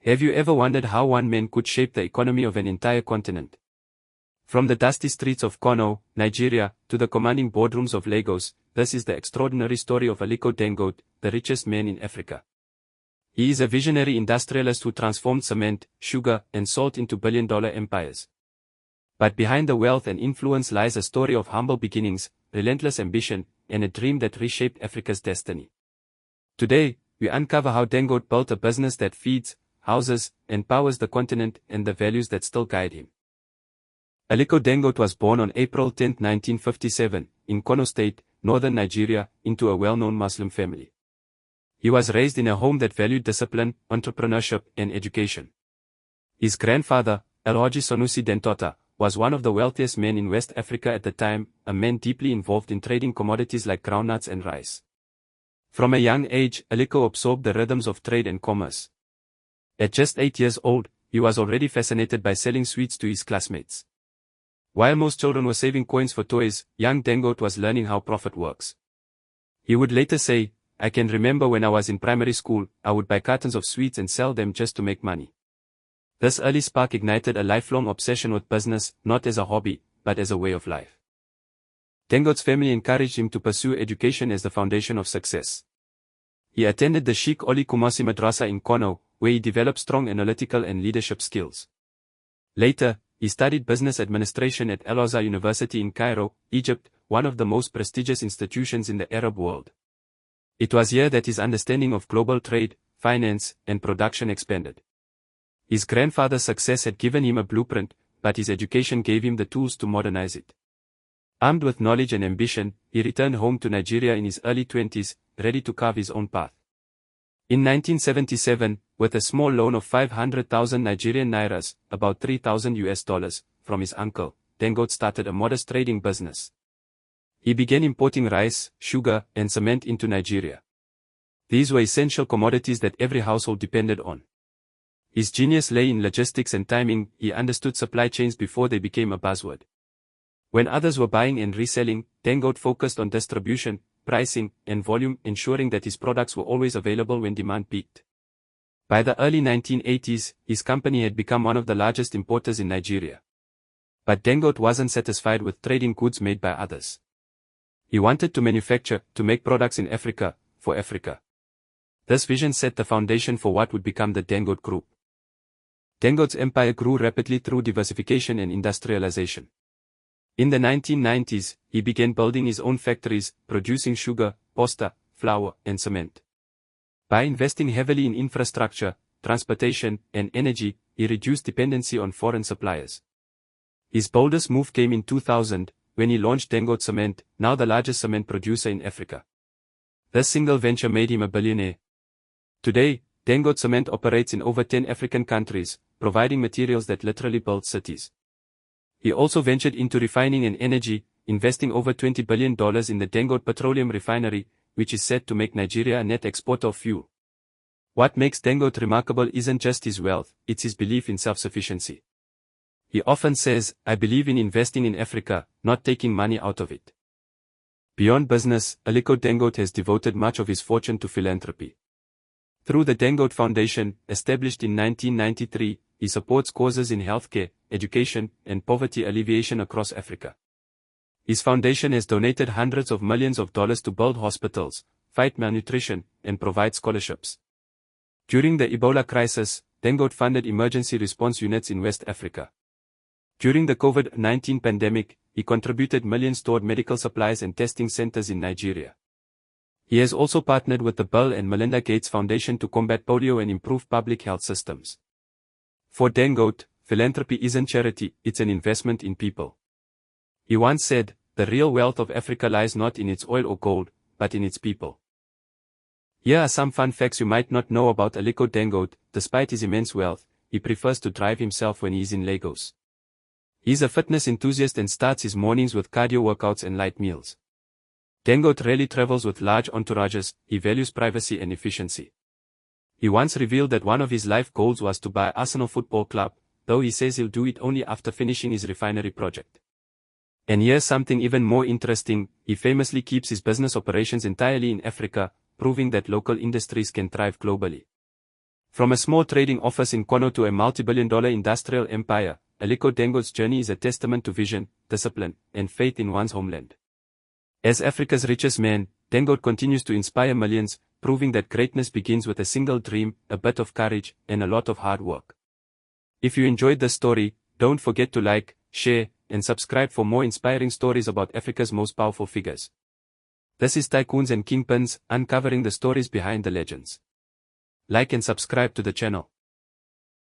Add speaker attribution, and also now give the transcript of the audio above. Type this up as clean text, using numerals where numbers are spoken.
Speaker 1: Have you ever wondered how one man could shape the economy of an entire continent? From the dusty streets of Kano, Nigeria, to the commanding boardrooms of Lagos, this is the extraordinary story of Aliko Dangote, the richest man in Africa. He is a visionary industrialist who transformed cement, sugar, and salt into billion-dollar empires. But behind the wealth and influence lies a story of humble beginnings, relentless ambition, and a dream that reshaped Africa's destiny. Today, we uncover how Dangote built a business that feeds, houses, and powers the continent and the values that still guide him. Aliko Dangote was born on April 10, 1957, in Kano State, northern Nigeria, into a well-known Muslim family. He was raised in a home that valued discipline, entrepreneurship, and education. His grandfather, Alhaji Sanusi Dentota, was one of the wealthiest men in West Africa at the time, a man deeply involved in trading commodities like groundnuts and rice. From a young age, Aliko absorbed the rhythms of trade and commerce. At just 8 years old, he was already fascinated by selling sweets to his classmates. While most children were saving coins for toys, young Dangote was learning how profit works. He would later say, "I can remember when I was in primary school, I would buy cartons of sweets and sell them just to make money." This early spark ignited a lifelong obsession with business, not as a hobby, but as a way of life. Dangote's family encouraged him to pursue education as the foundation of success. He attended the Sheikh Oli Kumasi Madrasa in Kano, where he developed strong analytical and leadership skills. Later, he studied business administration at Al Azhar University in Cairo, Egypt, one of the most prestigious institutions in the Arab world. It was here that his understanding of global trade, finance, and production expanded. His grandfather's success had given him a blueprint, but his education gave him the tools to modernize it. Armed with knowledge and ambition, he returned home to Nigeria in his early 20s, ready to carve his own path. In 1977, with a small loan of 500,000 Nigerian nairas, about $3,000, from his uncle, Dangote started a modest trading business. He began importing rice, sugar, and cement into Nigeria. These were essential commodities that every household depended on. His genius lay in logistics and timing. He understood supply chains before they became a buzzword. When others were buying and reselling, Dangote focused on distribution, pricing, and volume, ensuring that his products were always available when demand peaked. By the early 1980s, his company had become one of the largest importers in Nigeria. But Dangote wasn't satisfied with trading goods made by others. He wanted to manufacture, to make products in Africa, for Africa. This vision set the foundation for what would become the Dangote Group. Dangote's empire grew rapidly through diversification and industrialization. In the 1990s, he began building his own factories, producing sugar, pasta, flour, and cement. By investing heavily in infrastructure, transportation, and energy, he reduced dependency on foreign suppliers. His boldest move came in 2000, when he launched Dangote Cement, now the largest cement producer in Africa. This single venture made him a billionaire. Today, Dangote Cement operates in over 10 African countries, providing materials that literally build cities. He also ventured into refining and energy, investing over $20 billion in the Dangote Petroleum Refinery, which is set to make Nigeria a net exporter of fuel. What makes Dangote remarkable isn't just his wealth, it's his belief in self-sufficiency. He often says, "I believe in investing in Africa, not taking money out of it." Beyond business, Aliko Dangote has devoted much of his fortune to philanthropy. Through the Dangote Foundation, established in 1993, he supports causes in healthcare, education, and poverty alleviation across Africa. His foundation has donated hundreds of millions of dollars to build hospitals, fight malnutrition, and provide scholarships. During the Ebola crisis, Dangote funded emergency response units in West Africa. During the COVID-19 pandemic, he contributed millions toward medical supplies and testing centers in Nigeria. He has also partnered with the Bill and Melinda Gates Foundation to combat polio and improve public health systems. For Dangote, philanthropy isn't charity, it's an investment in people. He once said, "The real wealth of Africa lies not in its oil or gold, but in its people." Here are some fun facts you might not know about Aliko Dangote. Despite his immense wealth, he prefers to drive himself when he is in Lagos. He's a fitness enthusiast and starts his mornings with cardio workouts and light meals. Dangote rarely travels with large entourages. He values privacy and efficiency. He once revealed that one of his life goals was to buy Arsenal Football Club, though he says he'll do it only after finishing his refinery project. And here's something even more interesting, he famously keeps his business operations entirely in Africa, proving that local industries can thrive globally. From a small trading office in Kano to a multi-billion-dollar industrial empire, Aliko Dangote's journey is a testament to vision, discipline, and faith in one's homeland. As Africa's richest man, Dangote continues to inspire millions, proving that greatness begins with a single dream, a bit of courage, and a lot of hard work. If you enjoyed this story, don't forget to like, share, and subscribe for more inspiring stories about Africa's most powerful figures. This is Tycoons and Kingpins, uncovering the stories behind the legends. Like and subscribe to the channel.